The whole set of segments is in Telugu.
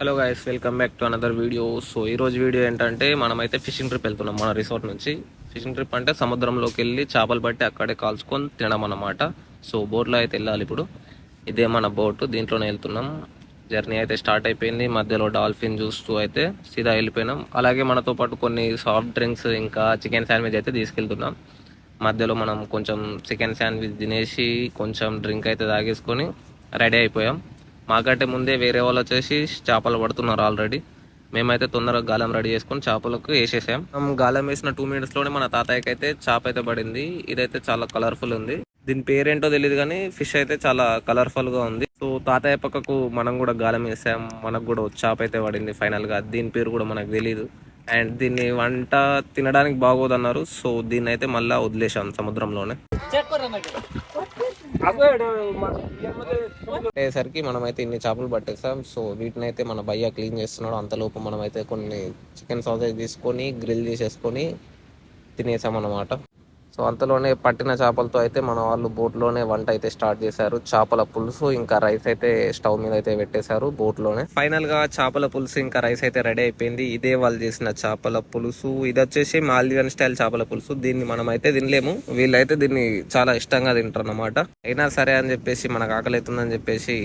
Hello guys, welcome back to another video. So ఈ రోజు వీడియో ఏంటంటే మనమైతే ఫిషింగ్ ట్రిప్ వెళ్తున్నాం మన రిసార్ట్ నుంచి. ఫిషింగ్ ట్రిప్ అంటే సముద్రంలోకి వెళ్ళి చేపలు పట్టి అక్కడే కాల్చుకొని తినడం అన్నమాట. సో బోట్లో అయితే వెళ్ళాలి ఇప్పుడు. ఇదే మన బోట్, దీంట్లోనే వెళ్తున్నాం. జర్నీ అయితే స్టార్ట్ అయిపోయింది. మధ్యలో డాల్ఫిన్ చూస్తూ అయితే సీదా వెళ్ళిపోయినాం. అలాగే మనతో పాటు కొన్ని సాఫ్ట్ డ్రింక్స్ ఇంకా చికెన్ శాండ్విచ్ అయితే తీసుకెళ్తున్నాం. మధ్యలో మనం కొంచెం చికెన్ శాండ్విచ్ తినేసి కొంచెం డ్రింక్ అయితే తాగేసుకొని రెడీ అయిపోయాం. మాకంటే ముందే వేరే వాళ్ళు వచ్చేసి చేపలు పడుతున్నారు ఆల్రెడీ. మేమైతే తొందరగా గాలం రెడీ చేసుకొని చేపలకు వేసేసాం. గాలం వేసిన 2 minutes లోనే మన తాతయ్యకి అయితే చేప అయితే పడింది. ఇదైతే చాలా కలర్ఫుల్ ఉంది. దీని పేరేంటో తెలియదు కానీ ఫిష్ అయితే చాలా కలర్ఫుల్ గా ఉంది. సో తాతయ్య పక్కకు మనం కూడా గాలం వేసాం. మనకు కూడా చేప అయితే పడింది ఫైనల్ గా. దీని పేరు కూడా మనకు తెలియదు. అండ్ దీన్ని వంట తినడానికి బాగోదన్నారు. సో దీన్ని అయితే మళ్ళీ వదిలేసాం సముద్రంలోనే. అయ్యేసరికి మనమైతే ఇన్ని చేపలు పట్టేసాం. సో వీటిని అయితే మన భయ్య క్లీన్ చేస్తున్నాడు. అంతలోపు మనమైతే కొన్ని చికెన్ సాసేజ్ తీసుకొని గ్రిల్ చేసేసుకొని తినేసాం అన్నమాట. సో అంతలోనే పట్టిన చేపలతో అయితే మన వాళ్ళు బోట్లోనే వంట అయితే స్టార్ట్ చేశారు. చేపల పులుసు ఇంకా రైస్ అయితే స్టవ్ మీద అయితే పెట్టేశారు బోట్లోనే. ఫైనల్ గా చేపల పులుసు ఇంకా రైస్ అయితే రెడీ అయిపోయింది. ఇదే వాళ్ళు చేసిన చేపల పులుసు. ఇది వచ్చేసి మాల్దీవన్ స్టైల్ చేపల పులుసు. దీన్ని మనం అయితే తినలేము. వీళ్ళైతే దీన్ని చాలా ఇష్టంగా తింటారు అన్నమాట. అయినా సరే అని చెప్పేసి మనకు ఆకలి అవుతుందని చెప్పేసి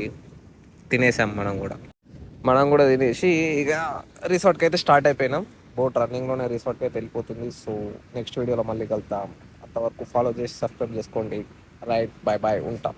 తినేసాం మనం కూడా తినేసి ఇక రిసార్ట్కి అయితే స్టార్ట్ అయిపోయినాం. బోట్ రన్నింగ్లోనే రిసార్ట్కి అయితే వెళ్ళిపోతుంది. సో నెక్స్ట్ వీడియోలో మళ్ళీ కలుద్దాం. అంతవరకు ఫాలో చేసి సబ్స్క్రైబ్ చేసుకోండి. రైట్, బాయ్ బాయ్, ఉంటాం.